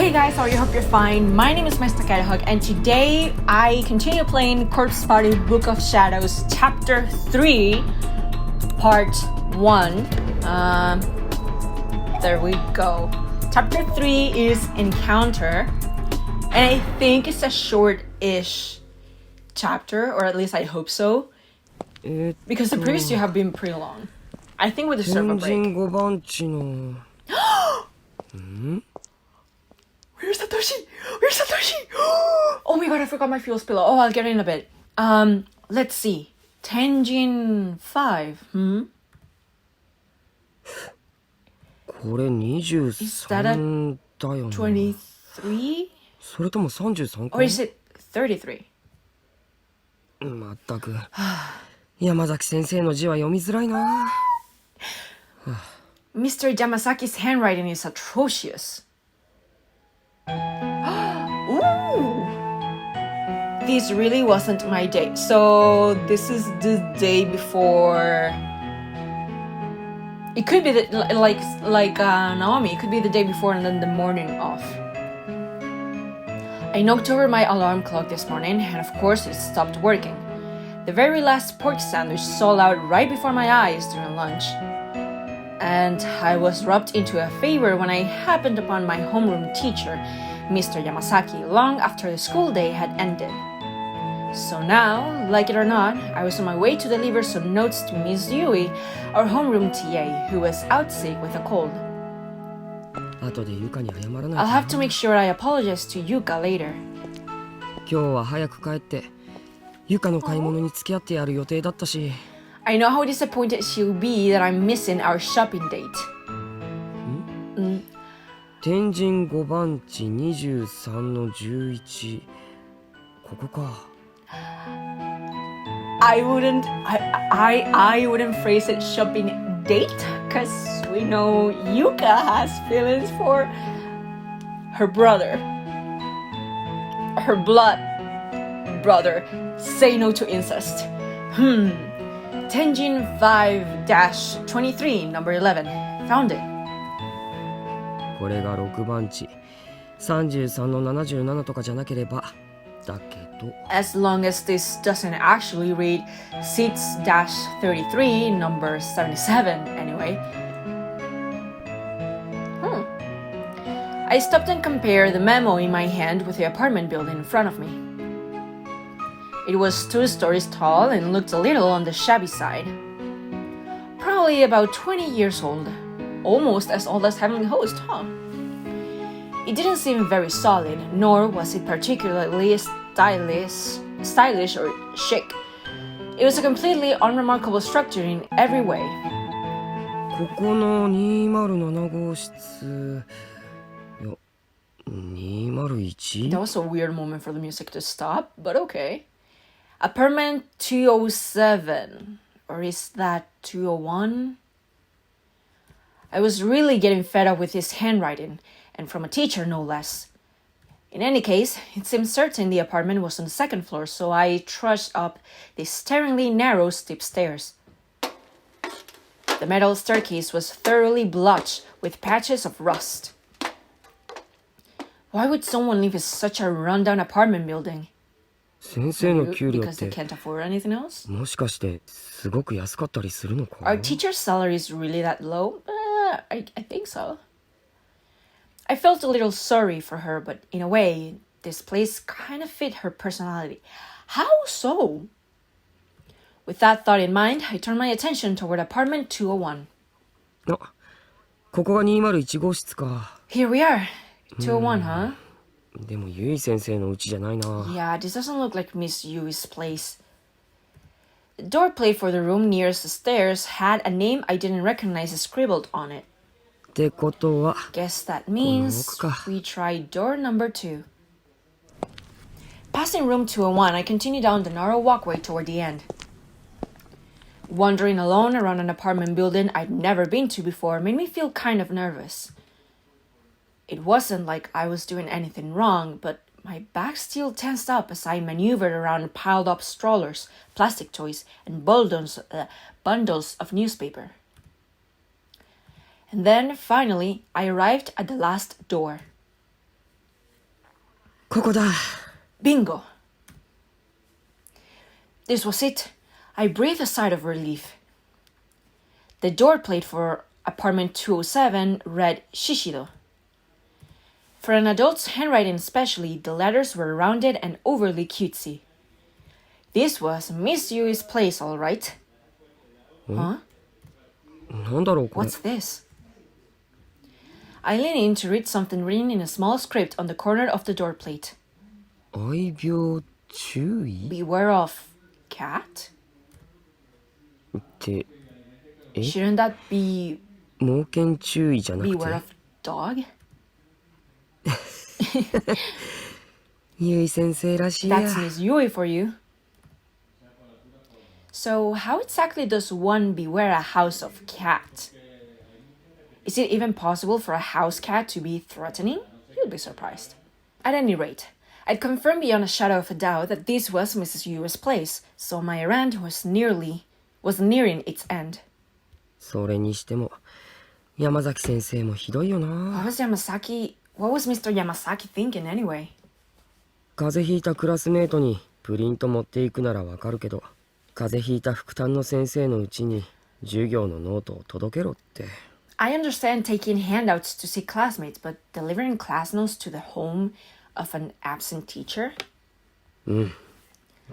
Hey guys, how are you? Hope you're fine. My name is Mindstuck Idajock and today I continue playing Corpse Party Book of Shadows Chapter 3 Part 1. There we go. Chapter 3 is Encounter, and I think it's a short-ish chapter, or at least I hope so, because the previous two have been pretty long. I think we deserve a break. Where's Satoshi? Where's Satoshi? Oh my god, I forgot my fuels pillow. Oh, I'll get it in a bit. Let's see. Tenjin 5. Is that a 23? Or is it 33? まったく山崎先生の字は読みづらいな。Mr. Yamasaki's handwriting is atrocious. Ooh! This really wasn't my day. So this is the day before. It could be like Naomi. It could be the day before and then the morning off. I knocked over my alarm clock this morning, and of course it stopped working. The very last pork sandwich sold out right before my eyes during lunch. And I was rubbed into a favor when I happened upon my homeroom teacher, Mr. Yamasaki, long after the school day had ended. So now, like it or not, I was on my way to deliver some notes to Miss Yui, our homeroom TA, who was out sick with a cold. I'll have to make sure I apologize to Yuka later. 今日は早く帰ってユカの買い物に付き合ってやる予定だったし。I know how disappointed she'll be that I'm missing our shopping date. 天神5番地23の11ここか。I wouldn't phrase it shopping date, because we know Yuka has feelings for her brother, her blood brother. Say no to incest. Tenjin 5-23, number 11. Found it. これが6番地33の77とかじゃなければだけど。As long as this doesn't actually read 6-33, number 77, anyway. I stopped and compared the memo in my hand with the apartment building in front of me. It was 2 stories tall and looked a little on the shabby side. Probably about 20 years old. Almost as old as Heavenly Host, huh? It didn't seem very solid, nor was it particularly stylish or chic. It was a completely unremarkable structure in every way. ここの207号室いや201? That was a weird moment for the music to stop, but okay. Apartment 207. Or is that 201? I was really getting fed up with his handwriting, and from a teacher no less. In any case, it seemed certain the apartment was on the 2nd floor, so I trudged up the staringly narrow steep stairs. The metal staircase was thoroughly blotched with patches of rust. Why would someone live in such a rundown apartment building? 先生の給料っ Because they て can't afford anything else? もしかしてすごく安かったりするのか？ Are teachers' salaries really that low? I think so. I felt a little sorry for her, but in a way, this place kind of fit her personality. How so? With that thought in mind, I turned my attention toward apartment 201. あ、ここが201号室か。 Here we are. 201, huh? でもゆい先生の家じゃないな。 Yeah, this doesn't look like Miss Yui's place. The doorplate for the room nearest the stairs had a name I didn't recognize scribbled on it. ってことは Guess that means we try door number 2. Passing room 201, I continued down the narrow walkway toward the end. Wandering alone around an apartment building I'd never been to before made me feel kind of nervous. It wasn't like I was doing anything wrong, but my back still tensed up as I maneuvered around piled-up strollers, plastic toys, and bundles of newspaper. And then, finally, I arrived at the last door. ここだ。 Bingo! This was it. I breathed a sigh of relief. The door plate for apartment 207 read Shishido. For an adult's handwriting especially, the letters were rounded and overly cutesy. This was Miss Yui's place, all right. Huh? なんだろうこれ。 What's this? I leaned in to read something written in a small script on the corner of the door plate. 愛病注意 Beware of cat? ってえ Shouldn't that be 猛犬注意じゃなく beware て of dog? ゆい先生らしいや。 That's Miss Yui for you. So how exactly does one beware a house of cat? Is it even possible for a house cat to be threatening? You'd be surprised. At any rate, I'd confirmed beyond a shadow of a doubt that this was Mrs. Yui's place, so my errand was nearing its end. それにしても山崎先生もひどいよ What な。 was Mr. Yamasaki thinking anyway? 風邪ひいたクラスメートにプリント持っていくならわかるけど、風邪ひいた副担の先生のうちに授業のノートを届けろって。 I understand taking handouts to see classmates, but delivering class notes to the home of an absent teacher?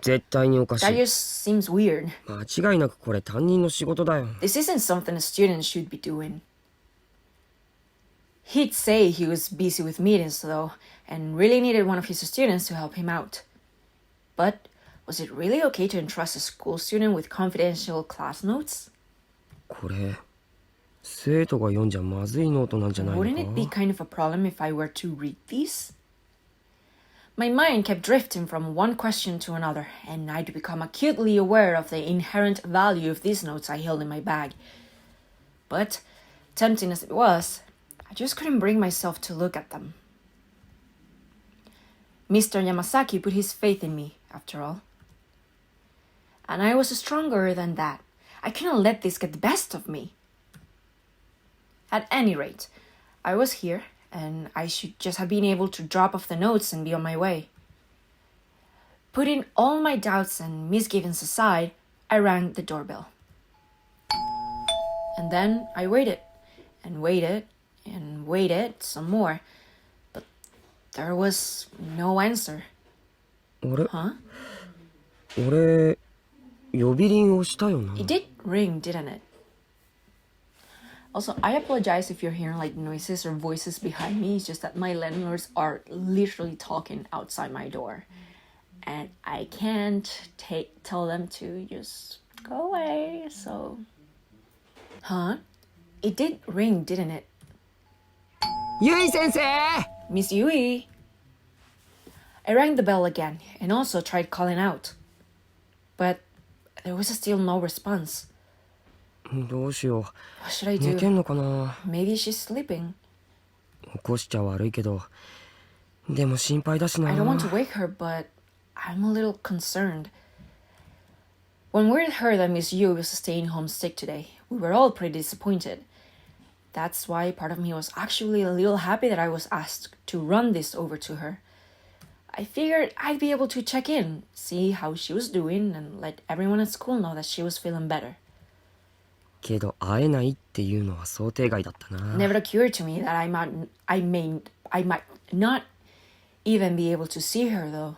絶対におかし That い。 just seems weird. 間違いなくこれ担任の仕事だよ。 This isn't something a student should be doing. He'd say he was busy with meetings, though, and really needed one of his students to help him out. But was it really okay to entrust a school student with confidential class notes? これ生徒が読んじゃまずいノートなんじゃないの Wouldn't it be か。 kind of a problem if I were to read these? My mind kept drifting from one question to another, and I'd become acutely aware of the inherent value of these notes I held in my bag. But, tempting as it was, I just couldn't bring myself to look at them. Mr. Yamasaki put his faith in me, after all. And I was stronger than that. I couldn't let this get the best of me. At any rate, I was here, and I should just have been able to drop off the notes and be on my way. Putting all my doubts and misgivings aside, I rang the doorbell. And then I waited, and waited, and waited some more, but there was no answer. あれ Huh? 俺呼び鈴をしたよな。 It did ring, didn't it? Also, I apologize if you're hearing like noises or voices behind me. It's just that my landlords are literally talking outside my door. And I can't tell them to just go away, so... Huh? It did ring, didn't it? ゆい先生 Miss Yui! I rang the bell again and also tried calling out. But there was still no response. どうしよ What should I う。寝て do? んのかな。 Maybe she's sleeping. 起こしちゃ悪いけど、でも心配だしな。 I don't want to wake her, but I'm a little concerned. When word heard that Miss Yu was staying home sick today, we were all pretty disappointed. That's why part of me was actually a little happy that I was asked to run this over to her. I figured I'd be able to check in, see how she was doing, and let everyone at school know that she was feeling better. けど会えないっていうのは想定外だったな。 It never occurred to me that I might not even be able to see her though.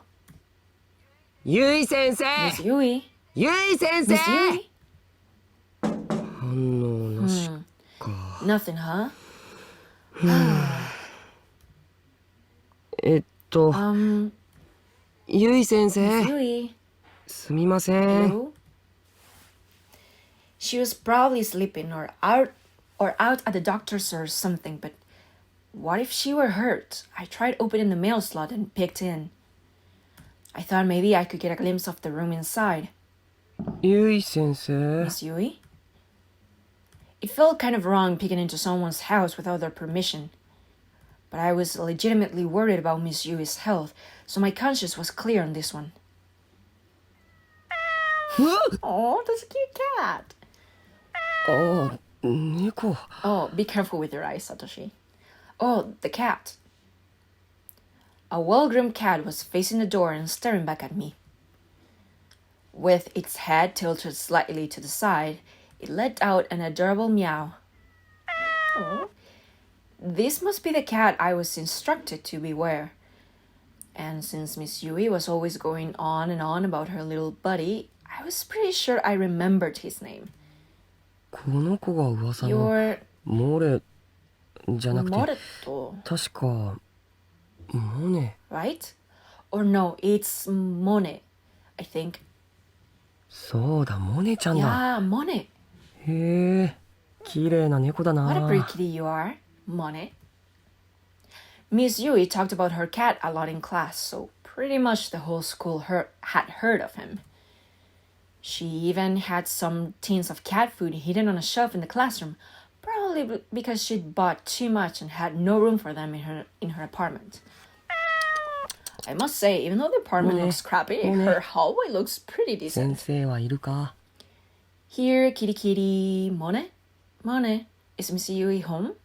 ゆい先生 Miss Yui? ゆい先生 Miss Yui? 反応なしか。 Nothing, huh? ゆい先 Miss 生 Yui? すみません。 Hello? She was probably sleeping or out at the doctor's or something, but what if she were hurt? I tried opening the mail slot and peeked in. I thought maybe I could get a glimpse of the room inside. ゆい先生 Miss Yui? It felt kind of wrong peeking into someone's house without their permission. But I was legitimately worried about Miss Yui's health, so my conscience was clear on this one. Oh, that's a cute cat. ああ、猫。 Oh, be careful with your eyes, Satoshi. Oh, the cat. A well-groomed cat was facing the door and staring back at me. With its head tilted slightly to the side, it let out an adorable meow. Oh. This must be the cat I was instructed to beware. And since Miss Yui was always going on and on about her little buddy, I was pretty sure I remembered his name. この子が噂の Your モレじゃなくて Moreto, 確かモネ right? Or no, it's Mone, I think. そうだモネちゃんだ Yeah, Mone. へえ綺麗な猫だ What a な pretty kitty you are, Mone. Miss Yui talked about her cat a lot in class, so pretty much the whole school had heard of him. She even had some tins of cat food hidden on a shelf in the classroom, probably because she'd bought too much and had no room for them in her apartment. I must say, even though the apartment looks crappy, her hallway looks pretty 先 decent. 生はいるか Here, kitty kitty, Mone? Mone, is Miss Yui home?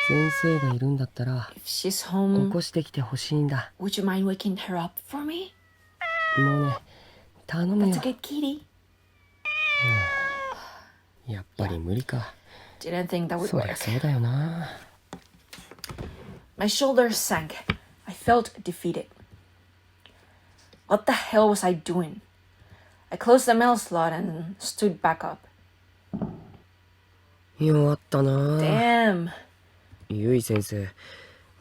先生がいるんだったら If she's 起 home, こしてきてほしいんだ would you mind waking her up for me? モネ頼む That's よ a good kitty. やっぱり無理か Didn't think that would そりゃ work. そうだよな My shoulders sank. I felt defeated. What the hell was I doing? I closed the mail slot and stood back up. 弱ったな Damn. ゆい先生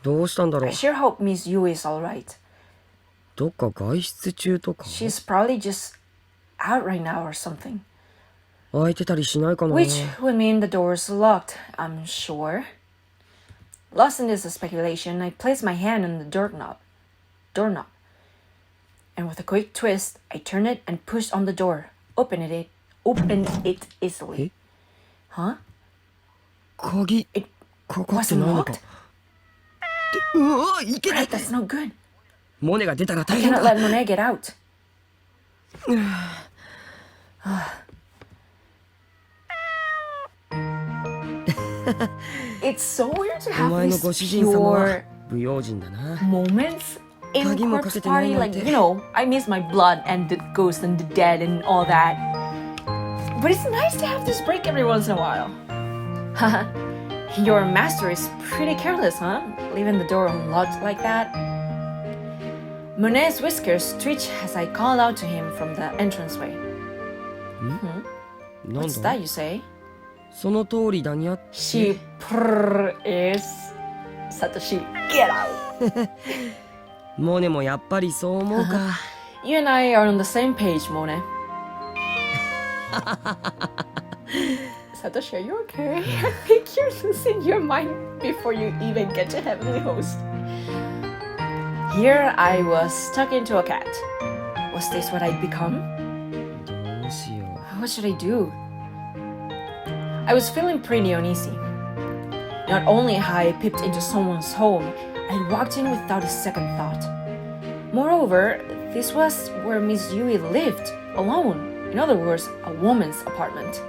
どうしたんだろ I う sure hope Miss Yui is alright. どっか外出中とか She's probably just out right now or something. 開いてたりしないかな Which would mean the door's locked, I'm sure. Lost in this speculation, I placed my hand on the doorknob. And with a quick twist, I turned it and pushed on the door. Opened it easily. Huh? 鍵 It かかって wasn't ないのか locked? うわいけない Right, that's no good. モネが出たら I 大変 cannot だ let Monet get out. It's so weird to お have 前の these ご主人様は pure 不用心だな moments in Kagi mo corpse kasi tinanong party. Like, natin. you know, I miss my blood and the ghost and the dead and all that. But it's nice to have this break every once in a while. Haha, your master is pretty careless, huh? Leaving the door unlocked like that. Monet's whiskers twitched as I called out to him from the entranceway. なん What's だ that you say? その通りだにゃ She is Satoshi. Get out. モネもやっぱりそう思うか You and I are on the same page, Mone. Satoshi, are you okay? I think you're losing your mind before you even get to Heavenly Host. Here I was stuck into a cat. Was this what I'd become? どうしよ What should I do? I was feeling pretty uneasy. Not only had I peeped into someone's home, I walked in without a second thought. Moreover, this was where Miss Yui lived, alone. In other words, a woman's apartment.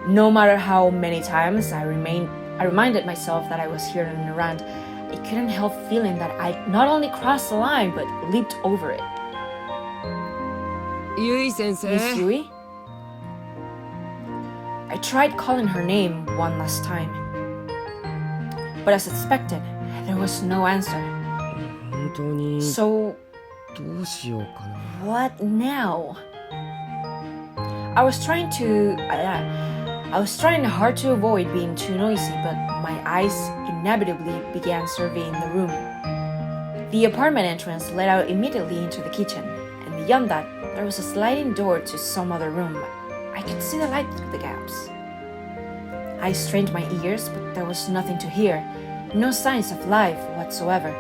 No matter how many times I reminded myself that I was here and around, I couldn't help feeling that I not only crossed the line, but leaped over it. うゆい先生 Miss Yui? I tried calling her name one last time. But as expected, there was no answer. 本当に So, どうしようかな what now? I was trying hard to avoid being too noisy, but my eyes inevitably began surveying the room. The apartment entrance led out immediately into the kitchen, and beyond that, there was a sliding door to some other room. I could see the light through the gaps. I strained my ears, but there was nothing to hear, no signs of life whatsoever.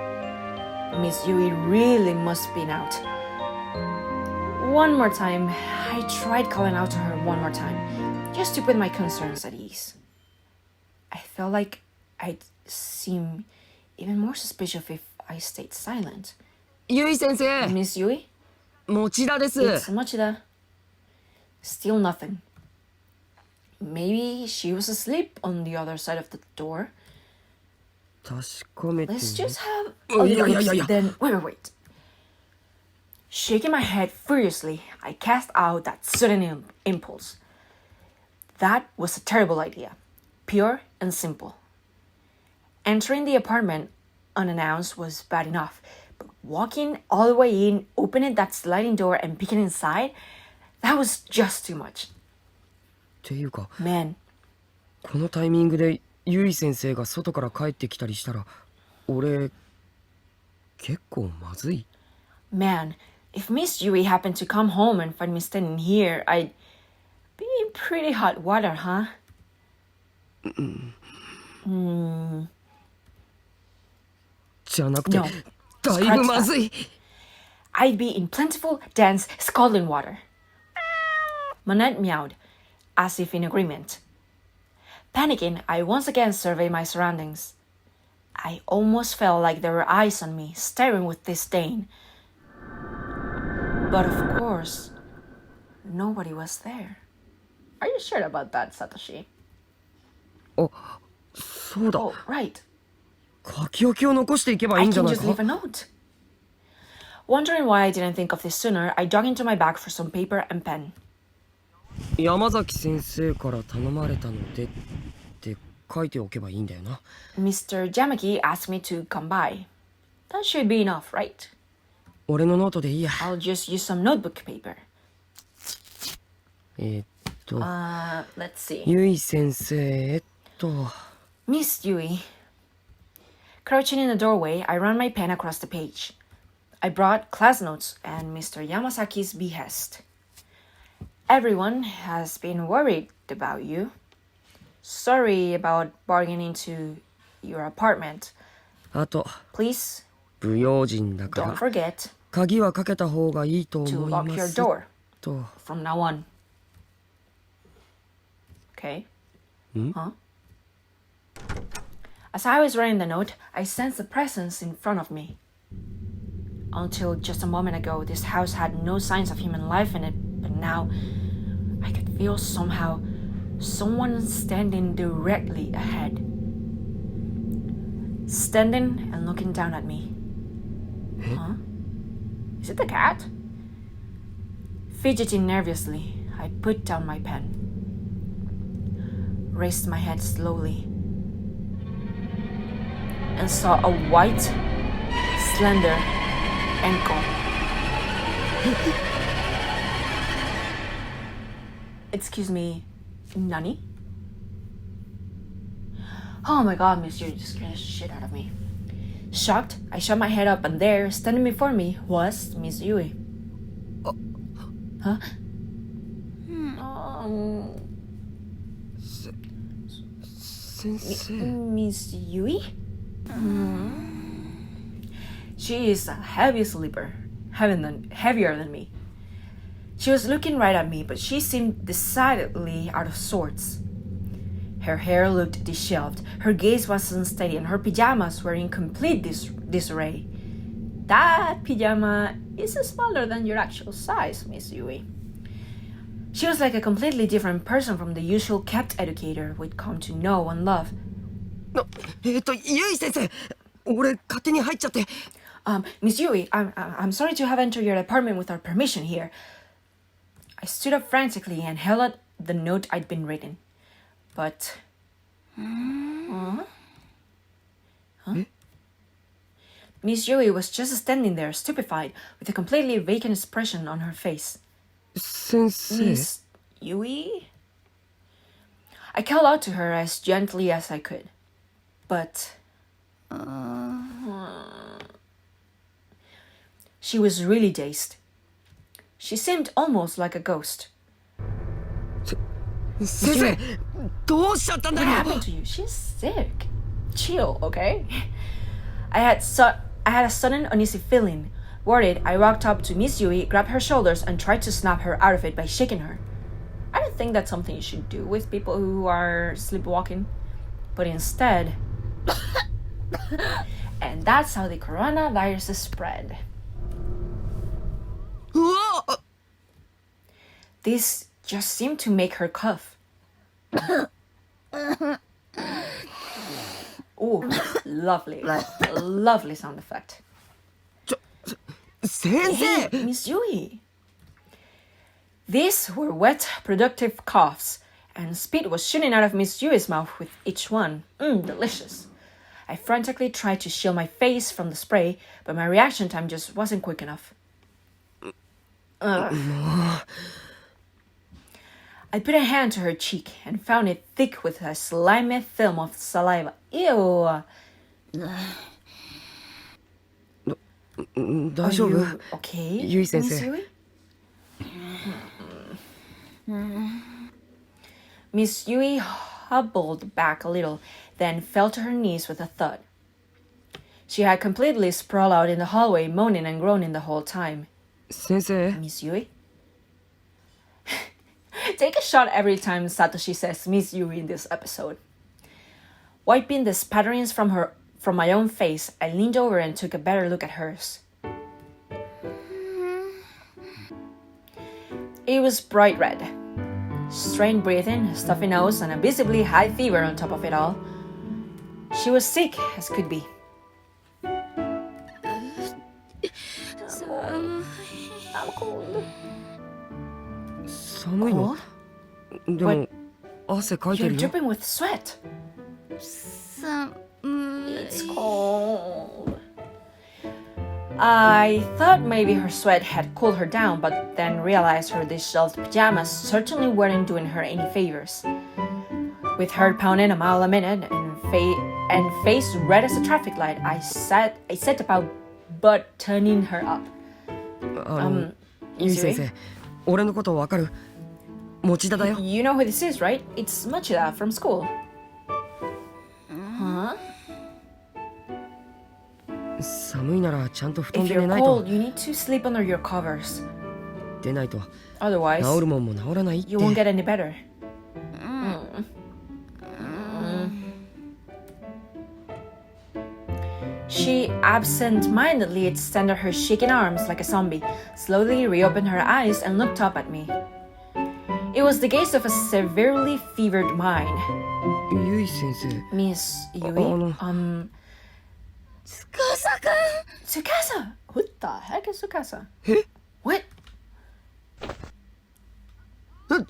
Miss Yui really must be out. One more time, I tried calling out to her one more time, just to put my concerns at ease. I felt like I'd seem even more suspicious if I stayed silent. ゆい先生 Miss Yui? 持田です It's Mochida. Still nothing. Maybe she was asleep on the other side of the door. 確かめて Let's み just have a いや little いやいやい look-see. や Then wait. Shaking my head furiously, I cast out that sudden impulse. That was a terrible idea, pure and simple. Entering the apartment unannounced was bad enough, but walking all the way in, opening that sliding door and peeking inside, that was just too much. っていうか Man, このタイミングでゆい先生が外から帰ってきたりしたら俺結構まずい man, if Miss Yui happened to come home and find me standing here, I'd be in pretty hot water, huh? じゃなくて No, だいぶまずい I'd be in plentiful, dense, scalding water. Manette meowed, as if in agreement. Panicking, I once again surveyed my surroundings. I almost felt like there were eyes on me, staring with disdain. But of course, nobody was there. Are you sure about that, Satoshi? あそうだ Oh, right. 書き置きを残していけばいい I んじゃ can ない just leave か a note. Wondering why I didn't think of this sooner, I dug into my bag for some paper and pen. 山崎先生から頼まれたのでって書いておけばいいんだよな Mr. Jamaki asked me to come by. That should be enough, right? 俺のノートでいいや I'll just use some notebook paper. と Let's see. ゆい先生Miss Yui. Crouching in the doorway, I ran my pen across the page. I brought class notes and Mr. Yamasaki's behest. Everyone has been worried about you. Sorry about barging into your apartment. あと Please 不用心だか don't ら forget 鍵はかけた方がいいと to 思い lock ま your す door と from now on. Okay? Huh? As I was writing the note, I sensed a presence in front of me. Until just a moment ago, this house had no signs of human life in it, but now I could feel somehow someone standing directly ahead. Standing and looking down at me. Huh? Is it the cat? Fidgeting nervously, I put down my pen. Raised my head slowly and saw a white, slender ankle. Excuse me, Nani? Oh my god, Miss Yuri just scared the shit out of me. Shocked, I shot my head up, and there, standing before me, was Miss Yui. Huh? Um, 先生 Miss Yui? She is a heavy sleeper, heavier than me. She was looking right at me, but she seemed decidedly out of sorts. Her hair looked disheveled, her gaze was unsteady, and her pajamas were in complete disarray. That pajama is smaller than your actual size, Miss Yui. She was like a completely different person from the usual kept educator we'd come to know and love. ゆい先生俺勝手に入っちゃって Miss Yui, I'm sorry to have entered your apartment without permission here. I stood up frantically and held out the note I'd been reading. But... Huh? Miss Yui was just standing there, stupefied, with a completely vacant expression on her face. 先生 Miss Yui? I called out to her as gently as I could. But... She was really dazed. She seemed almost like a ghost. 先生どうしちゃったんだ What よ happened to you? She's sick. Chill, okay? I had a sudden uneasy feeling. Worried, I walked up to Miss Yui, grabbed her shoulders, and tried to snap her out of it by shaking her. I don't think that's something you should do with people who are sleepwalking. But instead... and that's how the coronavirus is spread. うわ This just seemed to make her cough. Oh, lovely. Lovely sound effect. 先 Hey, 生 Miss Yui. These were wet, productive coughs, and spit was shooting out of Miss Yui's mouth with each one. Delicious. I frantically tried to shield my face from the spray, but my reaction time just wasn't quick enough. I put a hand to her cheek and found it thick with a slimy film of saliva. Ew. 大丈夫 You okay, ゆい先 Miss 生 Yui? Miss Yui hobbled back a little, then fell to her knees with a thud. She had completely sprawled out in the hallway, moaning and groaning the whole time. 先生 Miss Yui? Take a shot every time Satoshi says Miss Yui in this episode. Wiping the spatterings from my own face, I leaned over and took a better look at hers. It was bright red. Strained breathing, a stuffy nose, and a visibly high fever on top of it all. She was sick as could be. I'm cold. 寒いの Cold? でも汗かいて You're るよ dripping with sweat. It's cold. I thought maybe her sweat had cooled her down, but then realized her disheveled pajamas certainly weren't doing her any favors. With heart pounding a mile a minute and face red as a traffic light, I set about buttoning her up. ゆい先生俺のことわかる持田だよ You know who this is, right? It's Machida from school. Huh? 寒いならちゃんと布団 If で寝 you're ないと cold, you need to sleep under your covers. 出ないと Otherwise, 治るもんも治らないって you won't get any better. She absent-mindedly extended her shaking arms like a zombie, slowly reopened her eyes and looked up at me. It was the gaze of a severely fevered mind. ゆい先生 Miss Yui? Tsukasa? What the heck is Tsukasa? え What?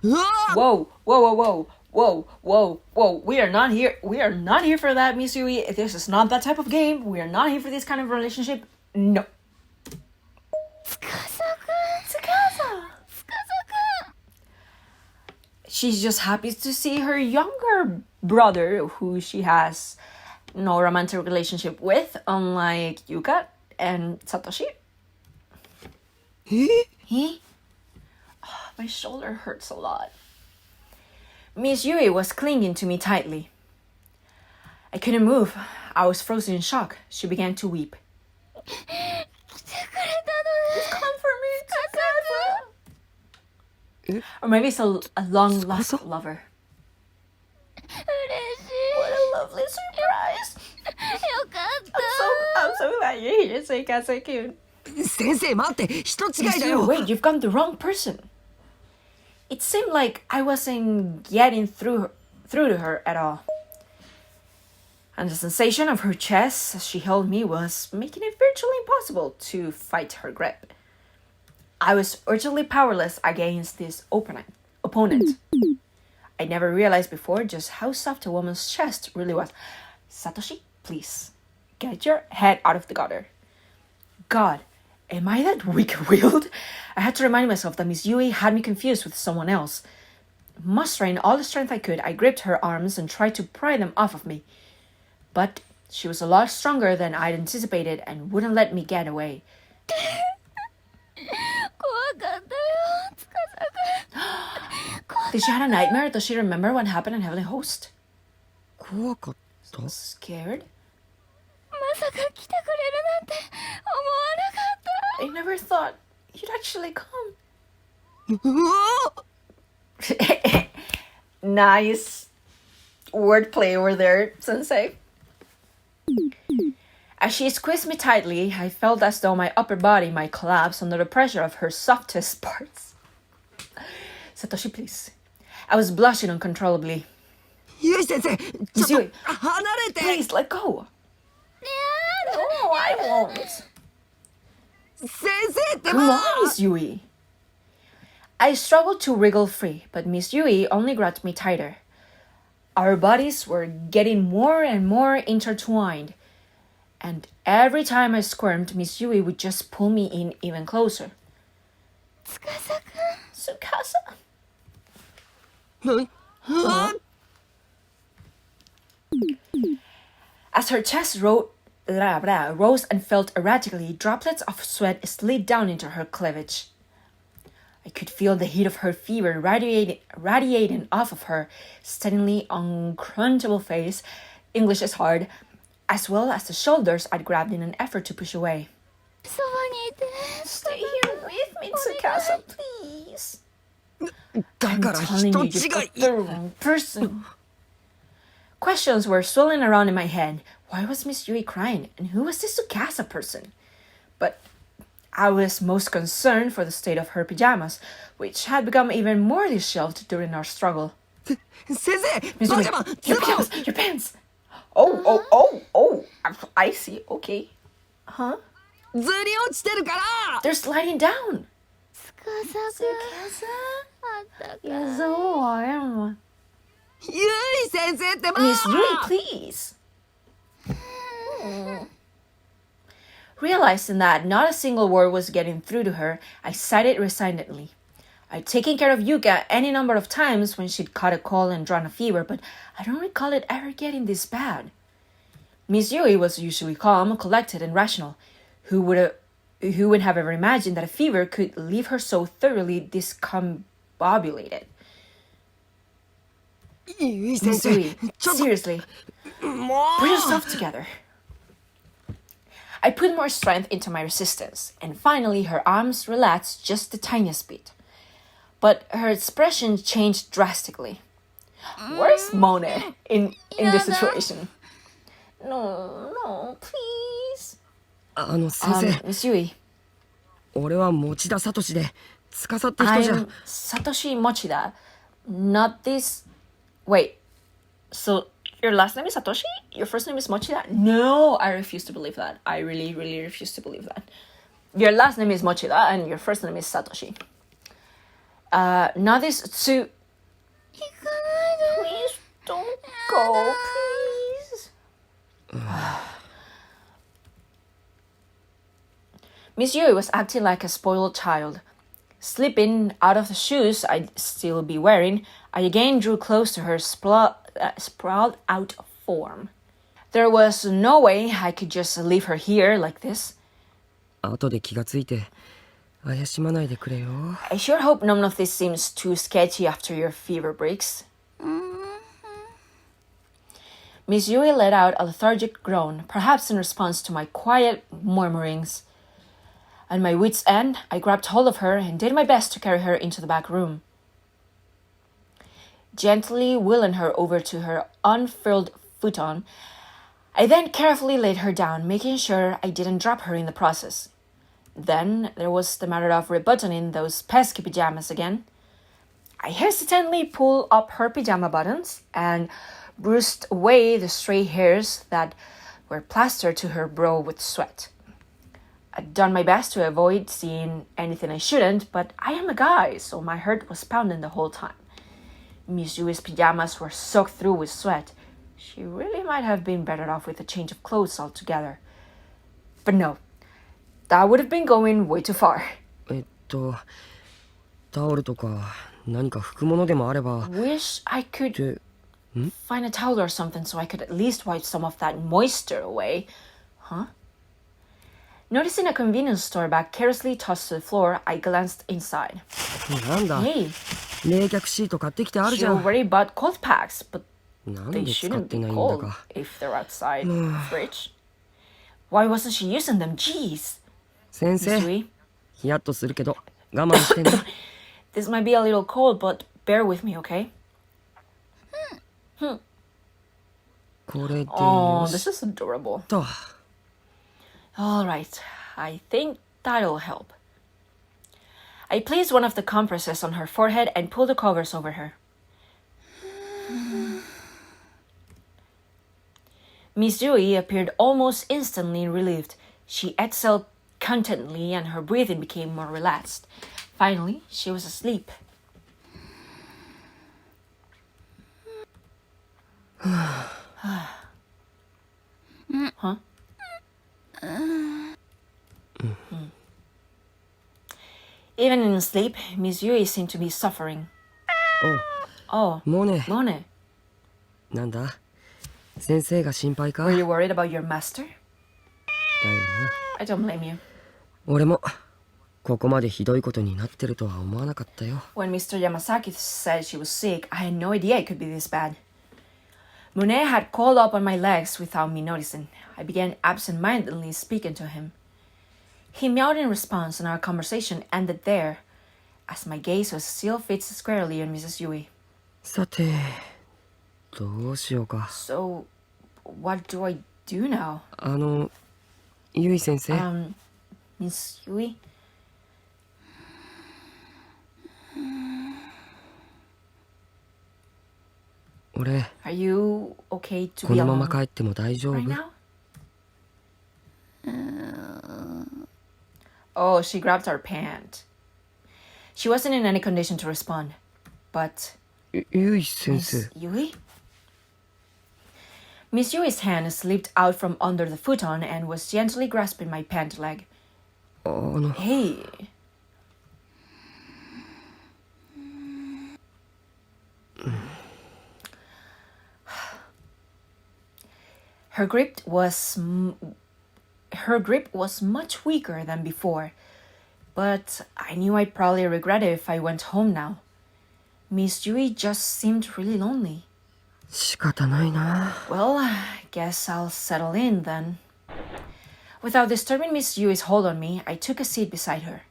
うわ Whoa, whoa, whoa, whoa. Whoa, whoa, whoa. We are not here for that, Miss Yui. This is not that type of game. We are not here for this kind of relationship. No. Tsukasa. She's just happy to see her younger brother, who she has no romantic relationship with, unlike Yuka and Satoshi. え He? Oh, my shoulder hurts a lot. Miss Yui was clinging to me tightly. I couldn't move. I was frozen in shock. She began to weep. Just comfort me, Tsukasa. Or maybe it's a long-lost lover. What a lovely surprise. I'm so glad you're here, Tsukasa-kun. 先生待って人違い Miss だ Yui, よ wait, you've gotten the wrong person. It seemed like I wasn't getting through to her at all. And the sensation of her chest as she held me was making it virtually impossible to fight her grip. I was urgently powerless against this opponent. I never realized before just how soft a woman's chest really was. Satoshi, please, get your head out of the gutter. God, am I that weak-willed? I had to remind myself that Miss Yui had me confused with someone else. Mustering all the strength I could, I gripped her arms and tried to pry them off of me. But she was a lot stronger than I'd anticipated and wouldn't let me get away. Did she have a nightmare? Does she remember what happened in Heavenly Host? 怖かった Scared? I never thought you'd actually come. うわ Nice wordplay over there, Sensei. As she squeezed me tightly, I felt as though my upper body might collapse under the pressure of her softest parts. Satoshi, please. I was blushing uncontrollably. ゆい先生、ちょっと Misui, 離れて。 please let go. No, I won't. 先生って Come ば。 on, Miss Yui. I struggled to wriggle free, but Miss Yui only grabbed me tighter. Our bodies were getting more and more intertwined, and every time I squirmed, Miss Yui would just pull me in even closer. Tsukasa? あ As her chest rose and felt erratically, droplets of sweat slid down into her cleavage. I could feel the heat of her fever radiating off of her steadily uncrunchable face, English is hard, as well as the shoulders I'd grabbed in an effort to push away. Stay here with me, Tsukasa, please. だ I'm から telling 人 you, 違 you got い。 the wrong person. Questions were swirling around in my head. Why was Miss Yui crying? And who was this Tsukasa person? But I was most concerned for the state of her pajamas, which had become even more disheveled during our strugle. 先生、 Miss パ Yui, ジャマ、 your ズボン。 pants, your pants. Oh, I see, okay. Huh? ずり落ちてるから。 They're sliding down. Tsukasa? You're so warm. ゆい先生ってば。 Miss Yui, please. Realizing that not a single word was getting through to her, I sighed resignedly. I'd taken care of Yuka any number of times when she'd caught a cold and drawn a fever, but I don't recall it ever getting this bad. Miss Yui was usually calm, collected, and rational. Who would have ever imagined that a fever could leave her so thoroughly discombobulated? ゆい先 Miss 生、 Yui, ちょっと seriously, も put う。 yourself together. I put more strength into my resistance, and finally her arms relaxed just the tiniest bit. But her expression changed drastically. Where's Monet in this situation? No, please. 先生、 Miss Yui, 俺は持田聡で、司って人じゃ。 I'm Satoshi Mochida, not this... Wait, so your last name is Satoshi? Your first name is Mochida? No, I refuse to believe that. I really, really refuse to believe that. Your last name is Mochida and your first name is Satoshi. Not this Tsu... Please don't go, please. Miss Yui was acting like a spoiled child. Slipping out of the shoes I'd still be wearing, I again drew close to her sprawled out form. There was no way I could just leave her here like this. 後で気がついて、怪しまないでくれよ。 I sure hope none of this seems too sketchy after your fever breaks. Miss Yui let out a lethargic groan, perhaps in response to my quiet murmurings. At my wit's end, I grabbed hold of her and did my best to carry her into the back room. Gently wheeling her over to her unfurled futon, I then carefully laid her down, making sure I didn't drop her in the process. Then there was the matter of rebuttoning those pesky pajamas again. I hesitantly pulled up her pajama buttons and bruised away the stray hairs that were plastered to her brow with sweat. I'd done my best to avoid seeing anything I shouldn't, but I am a guy, so my heart was pounding the whole time. Miss Yui's pajamas were soaked through with sweat. She really might have been better off with a change of clothes altogether. But no, that would have been going way too far. タオルとか何か拭くものでもあれば。 Wish I could で、 find a towel or something so I could at least wipe some of that moisture away. Huh? Noticing a convenience store bag carelessly tossed to the floor, I glanced inside. なんだ、 Hey, 冷却シート買ってきてあるじ you ゃん。 already bought cold packs, but なん they で使っ shouldn't て be ないんだ cold か。 if they're outside the fridge. Why wasn't she using them? Jeez. 先 Miss 生、 Yui, ヒヤッとするけど我慢してね。 this might be a little cold, but bear with me, okay? これで Oh, よ this し is adorable. と。 All right, I think that'll help. I placed one of the compresses on her forehead and pulled the covers over her. Miss Yui appeared almost instantly relieved. She exhaled contentedly and her breathing became more relaxed. Finally, she was asleep. Huh? Even in sleep, Miss Yui seemed to be suffering. Oh, モネ Mone, なんだ先生が心配か were you worried about your master? だよな I don't blame you. 俺もここまでひどいことになってるとは思わなかったよ When Mr. Yamasaki said she was sick, I had no idea it could be this bad. Monet had crawled up on my legs without me noticing. I began absent-mindedly speaking to him. He meowed in response and our conversation ended there, as my gaze was still fixed squarely on Mrs. Yui. さてどうしようか So, what do I do now? ゆい先生、 Miss Yui? 俺 Are you okay to こ be のま alone ま帰っても大丈夫 right now? Oh, she grabbed our pant. She wasn't in any condition to respond. But ゆい先生 Miss Yui? Miss Yui's hand slipped out from under the futon and was gently grasping my pant leg. Hey. Her grip was much weaker than before, but I knew I'd probably regret it if I went home now. Miss Yui just seemed really lonely. 仕方ないな Well, I guess I'll settle in then. Without disturbing Miss Yui's hold on me, I took a seat beside her.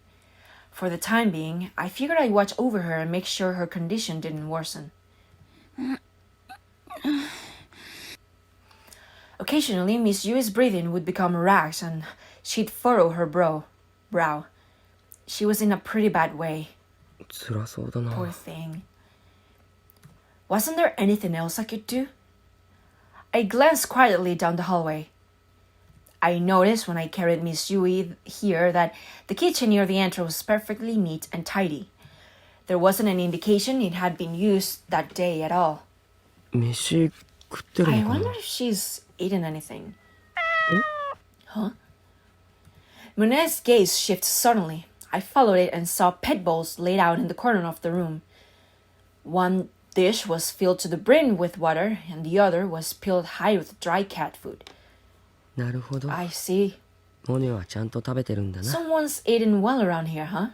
For the time being, I figured I'd watch over her and make sure her condition didn't worsen. Occasionally, Miss Yui's breathing would become ragged and she'd furrow her brow. She was in a pretty bad way. 辛そうだな Poor thing. Wasn't there anything else I could do? I glanced quietly down the hallway. I noticed when I carried Miss Yui here that the kitchen near the entrance was perfectly neat and tidy. There wasn't any indication it had been used that day at all. 飯食ってる I のか wonder な if she's eaten anything. Huh? Monet's gaze shifted suddenly. I followed it and saw pet bowls laid out in the corner of the room. One dish was filled to the brim with water, and the other was filled high with dry cat food. なるほど I see. モネはちゃんと食べてるんだな Someone's eating well around here, huh?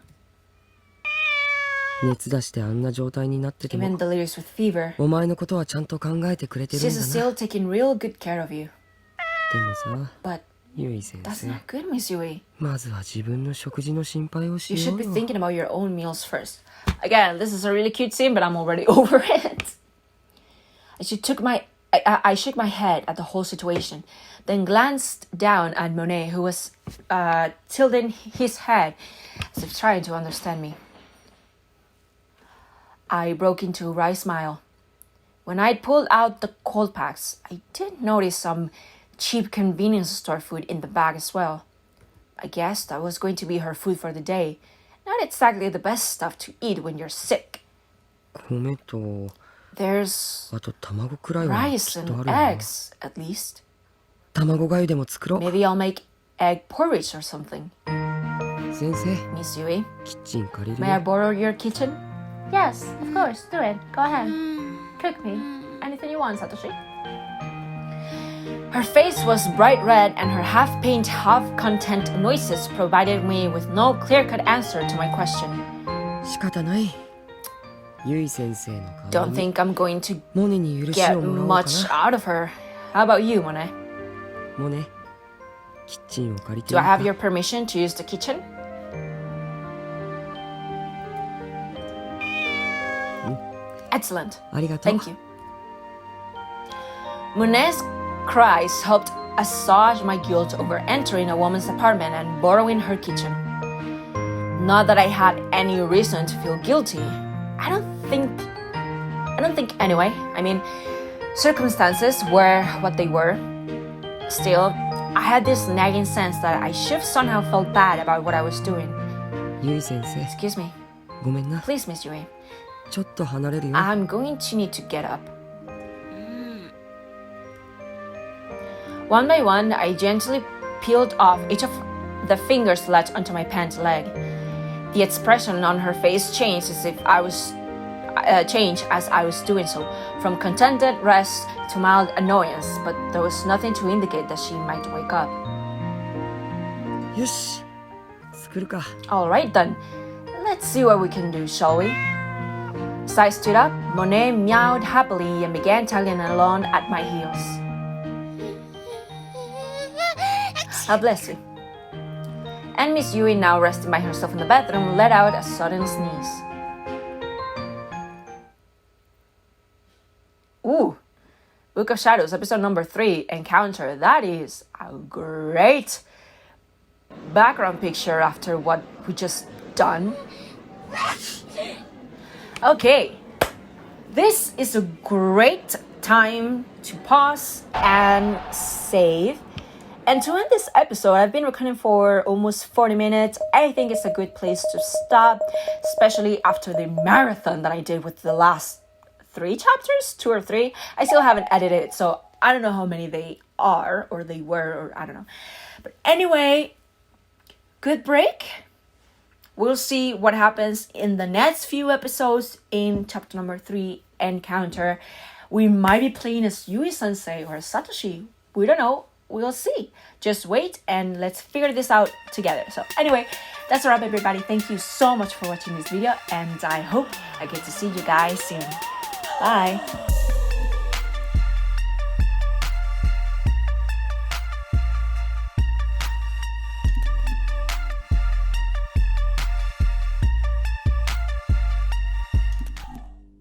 熱出してあんな状態になってて Even も delirious with fever. お前のことはちゃんと考えてくれてるん She's だな still taking real good care of you. でもさ But ゆい先 that's 生 not good, Miss Yui. まずは自分の食事の心配をし You よ should う be よ thinking about your own meals first. Again, this is a really cute scene, but I'm already over it. I shook my head at the whole situation, then glanced down at Monet, who was tilting his head as if trying to understand me. I broke into a wry smile. When I'd pulled out the cold packs, I did notice some cheap convenience store food in the bag as well. I guessed that was going to be her food for the day. Not exactly the best stuff to eat when you're sick. 米と There's あと卵くらいは rice きっとあ and るよな eggs, at least. 卵がゆでも作ろう Maybe I'll make egg porridge or something. 先生 Miss Yui, キッチン借りる may I よ borrow your kitchen? Yes, of course. Do it. Go ahead. Cook me. Anything you want, Satoshi. Her face was bright red and her half-pained, half-content noises provided me with no clear-cut answer to my question. 仕方ないゆい先生の代わ Don't りに think I'm going to モネに許し get をもらおうか much な out of her. How about you, Monet? モネキッチンを借りて Do いい I have か your permission to use the kitchen? Excellent. ありがとう Thank you. Monet's cries helped assuage my guilt over entering a woman's apartment and borrowing her kitchen. Not that I had any reason to feel guilty. I don't think anyway. I mean, circumstances were what they were. Still, I had this nagging sense that I should have somehow felt bad about what I was doing. ゆい先生 Excuse me. ごめんな Please, Miss Yui. ちょっと離れるよ I'm going to need to get up. One by one, I gently peeled off each of the fingers latched onto my pant leg. The expression on her face changed as I was doing so, from contented rest to mild annoyance, but there was nothing to indicate that she might wake up. よし作るか Alright then, let's see what we can do, shall we? As I stood up, Monet meowed happily and began tagging along at my heels. Bless you. And Miss Yui, now resting by herself in the bathroom, let out a sudden sneeze. Ooh, Book of Shadows, episode number 3, Encounter. That is a great background picture after what we just done. Okay, this is a great time to pause and save. And to end this episode, I've been recording for almost 40 minutes. I think it's a good place to stop, especially after the marathon that I did with the last 3 chapters, 2 or 3. I still haven't edited it, so I don't know how many they are, or they were, or I don't know. But anyway, good break. We'll see what happens in the next few episodes in chapter number 3, Encounter. We might be playing as Yui-sensei or Satoshi. We don't know. We'll see. Just wait and let's figure this out together. So anyway, that's a wrap, everybody. Thank you so much for watching this video, and I hope I get to see you guys soon. Bye.